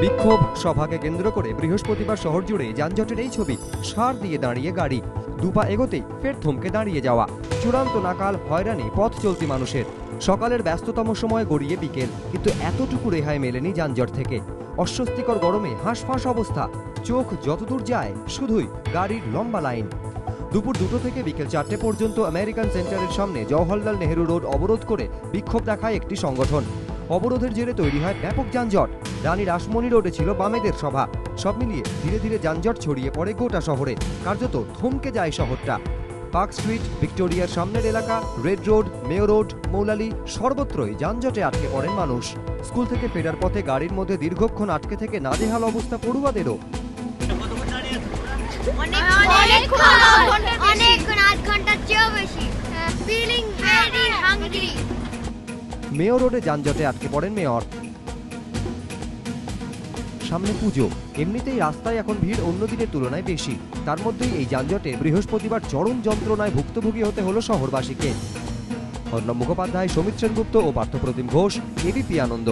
বিক্ষোভ সভাকে কেন্দ্র করে বৃহস্পতিবার শহর জুড়ে যানজটের এই ছবি। সার দিয়ে দাঁড়িয়ে গাড়ি, দুপা এগোতেই ফের থমকে দাঁড়িয়ে যাওয়া, চূড়ান্ত নাকাল, হয়রানি পথ চলতি মানুষের। সকালের ব্যস্ততম সময় গড়িয়ে বিকেল, কিন্তু এতটুকু রেহাই মেলেনি যানজট থেকে। অস্বস্তিকর গরমে হাঁসফাঁস অবস্থা, চোখ যতদূর যায় শুধুই গাড়ির লম্বা লাইন। দুপুর 2টো থেকে বিকেল 4টে পর্যন্ত আমেরিকান সেন্টারের সামনে জওহরলাল নেহেরু রোড অবরোধ করে বিক্ষোভ দেখায় একটি সংগঠন। অবরোধের জেরে তৈরি হয় ব্যাপক যানজট। রানী রাসমণি রোডে ছিল বামেদের সভা। সব মিলিয়ে ধীরে ধীরে যানজট ছড়িয়ে পড়ে গোটা শহরে, কার্যত থমকে যায় শহরটা। পার্ক স্ট্রিট, ভিক্টোরিয়ার সামনের এলাকা, red road, mayor road, Moulali, সর্বত্রই যানজটে আটকে পড়েন মানুষ। স্কুল থেকে ফেরার পথে গাড়ির মধ্যে দীর্ঘক্ষণ আটকে থেকে নাজেহাল অবস্থা পড়ুয়াদেরও। মেয়র রোডে যানজটে আটকে পড়েন মেয়র। সামনে পুজো, এমনিতেই রাস্তায় এখন ভিড় অন্য দিনের তুলনায় বেশি। তার মধ্যেই এই যানজটে বৃহস্পতিবার চরম যন্ত্রণায় ভুক্তভোগী হতে হলো শহরবাসীকে। অর্ণব মুখোপাধ্যায়, সমিত সেনগুপ্ত ও পার্থপ্রতিম ঘোষ, এবিপি আনন্দ।